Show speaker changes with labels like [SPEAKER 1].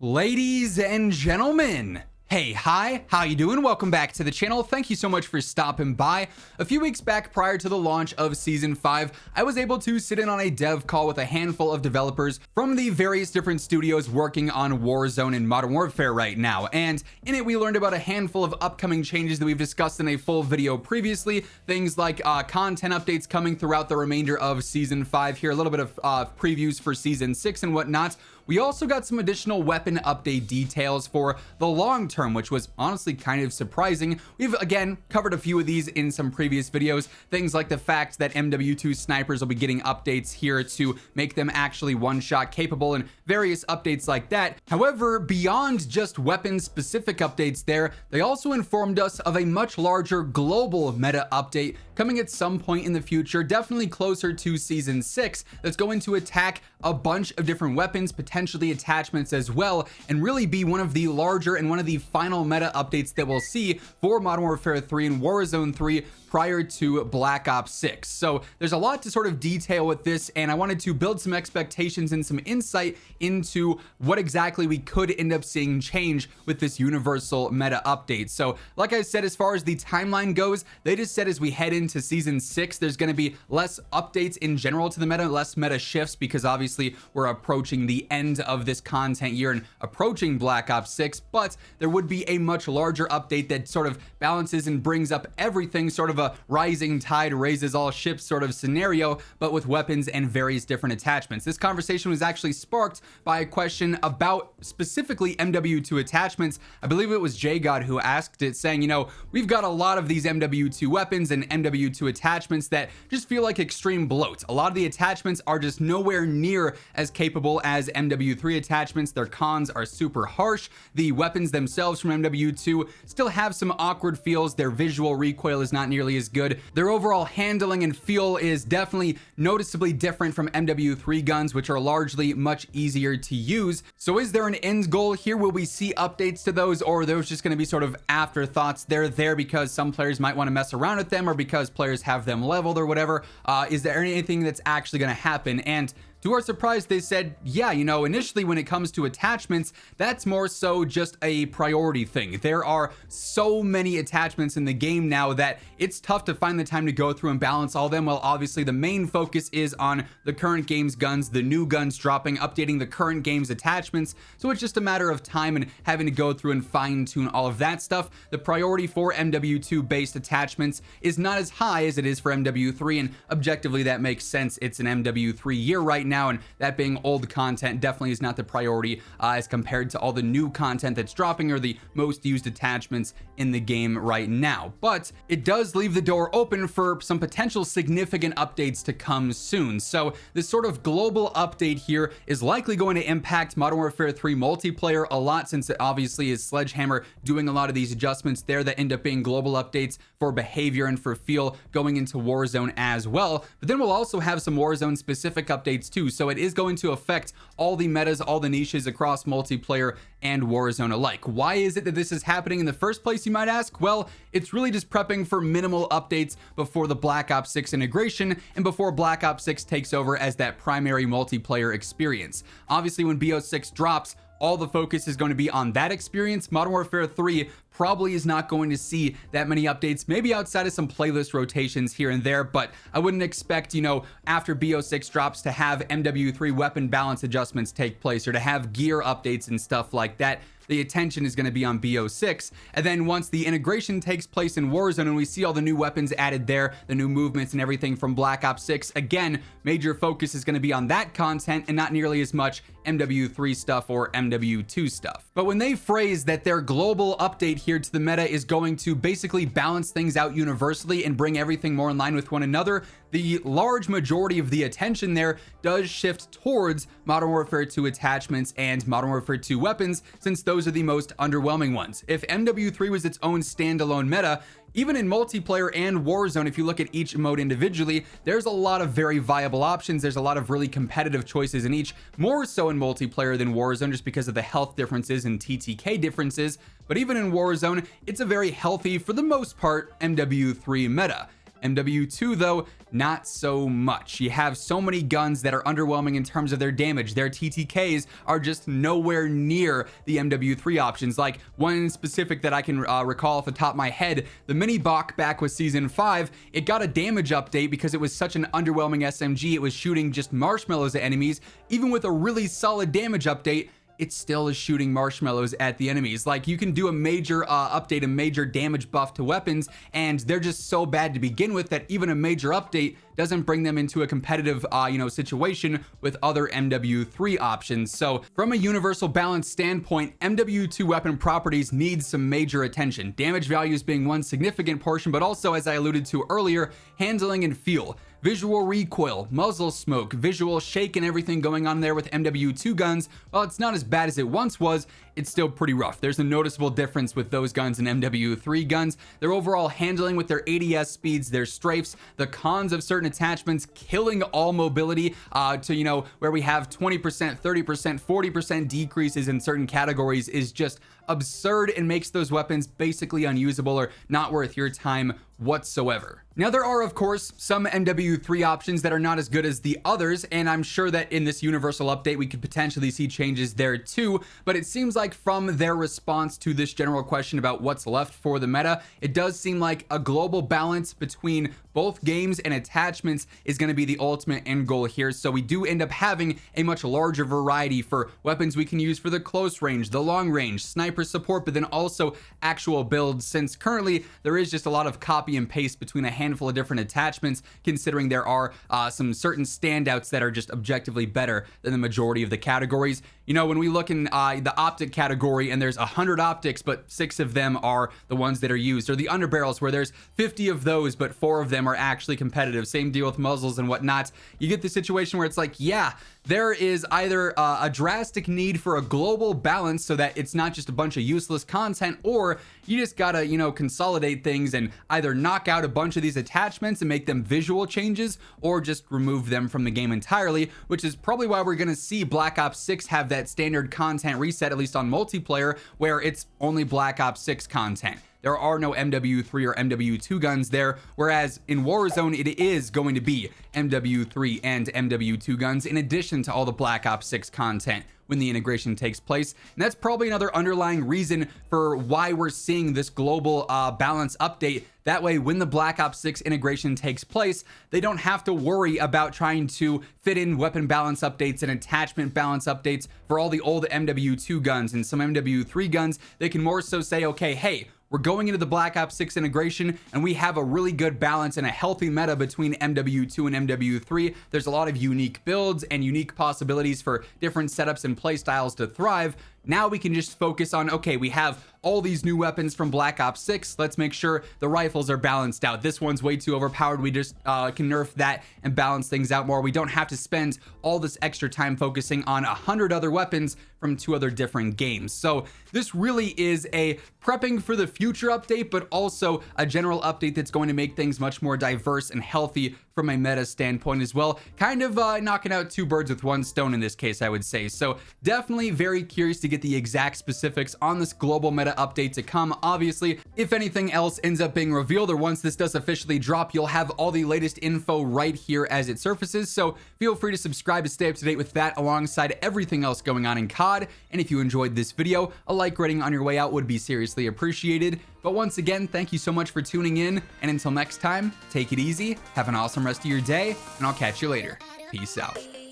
[SPEAKER 1] Ladies and gentlemen, hi, how you doing? Welcome back to the channel. Thank you so much for stopping by. A few weeks back prior to the launch of Season 5, I was able to sit in on a dev call with a handful of developers from the various different studios working on Warzone and Modern Warfare right now. And in it, we learned about a handful of upcoming changes that we've discussed in a full video previously. Things like content updates coming throughout the remainder of Season 5 here, a little bit of previews for Season 6 and whatnot. We also got some additional weapon update details for the long term, which was honestly kind of surprising. We've again covered a few of these in some previous videos. Things like the fact that MW2 snipers will be getting updates here to make them actually one-shot capable and various updates like that. However, beyond just weapon specific updates there, they also informed us of a much larger global meta update coming at some point in the future, definitely closer to Season 6, that's going to attack a bunch of different weapons, potentially attachments as well, and really be one of the larger and one of the final meta updates that we'll see for Modern Warfare 3 and Warzone 3 prior to Black Ops 6. So there's a lot to sort of detail with this, and I wanted to build some expectations and some insight into what exactly we could end up seeing change with this universal meta update. So like I said, as far as the timeline goes, they just said as we head into Season 6, there's going to be less updates in general to the meta, less meta shifts, because obviously we're approaching the end of this content year and approaching Black Ops 6, but there would be a much larger update that sort of balances and brings up everything, sort of a rising tide raises all ships sort of scenario, but with weapons and various different attachments. This conversation was actually sparked by a question about specifically MW2 attachments. I believe it was JGod who asked it, saying, you know, we've got a lot of these MW2 weapons and MW2 attachments that just feel like extreme bloat. A lot of the attachments are just nowhere near as capable as MW3 attachments. Their cons are super harsh. The weapons themselves from MW2 still have some awkward feels. Their visual recoil is not nearly as good. Their overall handling and feel is definitely noticeably different from MW3 guns, which are largely much easier to use. So is there an end goal here? Will we see updates to those, or are those just going to be sort of afterthoughts? They're there because some players might want to mess around with them, or because players have them leveled or whatever. Is there anything that's actually going to happen? And to our surprise, they said, yeah, you know, initially when it comes to attachments, that's more so just a priority thing. There are so many attachments in the game now that it's tough to find the time to go through and balance all of them. Well, obviously the main focus is on the current game's guns, the new guns dropping, updating the current game's attachments. So it's just a matter of time and having to go through and fine tune all of that stuff. The priority for MW2 based attachments is not as high as it is for MW3, and objectively that makes sense. It's an MW3 year right now, and that being old content definitely is not the priority as compared to all the new content that's dropping or the most used attachments in the game right now. But it does leave the door open for some potential significant updates to come soon. So this sort of global update here is likely going to impact Modern Warfare 3 multiplayer a lot, since it obviously is Sledgehammer doing a lot of these adjustments there that end up being global updates for behavior and for feel going into Warzone as well. But then we'll also have some Warzone specific updates too. So it is going to affect all the metas, all the niches across multiplayer and Warzone alike. Why is it that this is happening in the first place, you might ask? Well, it's really just prepping for minimal updates before the Black Ops 6 integration and before Black Ops 6 takes over as that primary multiplayer experience. Obviously, when BO6 drops, all the focus is going to be on that experience. Modern Warfare 3 probably is not going to see that many updates, maybe outside of some playlist rotations here and there, but I wouldn't expect, you know, after BO6 drops to have MW3 weapon balance adjustments take place, or to have gear updates and stuff like that. The attention is going to be on BO6, and then once the integration takes place in Warzone and we see all the new weapons added there, the new movements and everything from Black Ops 6, again, major focus is going to be on that content and not nearly as much MW3 stuff or MW2 stuff. But when they phrase that their global update here to the meta is going to basically balance things out universally and bring everything more in line with one another, the large majority of the attention there does shift towards Modern Warfare 2 attachments and Modern Warfare 2 weapons, since those are the most underwhelming ones. If MW3 was its own standalone meta, even in multiplayer and Warzone, if you look at each mode individually, there's a lot of very viable options. There's a lot of really competitive choices in each, more so in multiplayer than Warzone, just because of the health differences and TTK differences. But even in Warzone, it's a very healthy, for the most part, MW3 meta. MW2 though, not so much. You have so many guns that are underwhelming in terms of their damage. Their TTKs are just nowhere near the MW3 options. Like one in specific that I can recall off the top of my head, the mini Bach back with season 5, it got a damage update because it was such an underwhelming SMG. It was shooting just marshmallows at enemies. Even with a really solid damage update, it still is shooting marshmallows at the enemies. Like, you can do a major update, a major damage buff to weapons, and they're just so bad to begin with that even a major update doesn't bring them into a competitive situation with other MW3 options. So from a universal balance standpoint, MW2 weapon properties need some major attention, damage values being one significant portion, but also, as I alluded to earlier, handling and feel. Visual recoil, muzzle smoke, visual shake, and everything going on there with MW2 guns. While it's not as bad as it once was, it's still pretty rough. There's a noticeable difference with those guns and MW3 guns. Their overall handling with their ADS speeds, their strafes, the cons of certain attachments, killing all mobility to, where we have 20%, 30%, 40% decreases in certain categories is just absurd and makes those weapons basically unusable or not worth your time whatsoever. Now, there are, of course, some MW3 options that are not as good as the others, and I'm sure that in this universal update we could potentially see changes there too, but it seems like from their response to this general question about what's left for the meta, it does seem like a global balance between both games and attachments is going to be the ultimate end goal here. So we do end up having a much larger variety for weapons we can use for the close range, the long range, sniper support, but then also actual builds, since currently there is just a lot of copy and paste between a handful of different attachments, considering there are some certain standouts that are just objectively better than the majority of the categories. When we look in the optic category and there's 100 optics, but 6 of them are the ones that are used, or the underbarrels where there's 50 of those, but 4 of them are actually competitive. Same deal with muzzles and whatnot. You get the situation where it's like, yeah, there is either a drastic need for a global balance so that it's not just a bunch of useless content, or you just gotta, consolidate things and either knock out a bunch of these attachments and make them visual changes, or just remove them from the game entirely, which is probably why we're gonna see Black Ops 6 have that standard content reset, at least on multiplayer, where it's only Black Ops 6 content. There are no MW3 or MW2 guns there, whereas in Warzone it is going to be MW3 and MW2 guns in addition to all the Black Ops 6 content when the integration takes place. And that's probably another underlying reason for why we're seeing this global balance update. That way, when the Black Ops 6 integration takes place, they don't have to worry about trying to fit in weapon balance updates and attachment balance updates for all the old MW2 guns and some MW3 guns. They can more so say, okay, hey, we're going into the Black Ops 6 integration and we have a really good balance and a healthy meta between MW2 and MW3. There's a lot of unique builds and unique possibilities for different setups and playstyles to thrive. Now we can just focus on, okay, we have all these new weapons from Black Ops 6. Let's make sure the rifles are balanced out. This one's way too overpowered. We just can nerf that and balance things out more. We don't have to spend all this extra time focusing on 100 other weapons from 2 other different games. So this really is a prepping for the future update, but also a general update that's going to make things much more diverse and healthy from a meta standpoint as well. Kind of knocking out 2 birds with 1 stone in this case, I would say. So definitely very curious to get the exact specifics on this global meta update to come. Obviously, if anything else ends up being revealed, or once this does officially drop, you'll have all the latest info right here as it surfaces. So feel free to subscribe to stay up to date with that alongside everything else going on in COD. And if you enjoyed this video, a like rating on your way out would be seriously appreciated. But once again, thank you so much for tuning in, and until next time, take it easy, have an awesome rest of your day, and I'll catch you later. Peace out.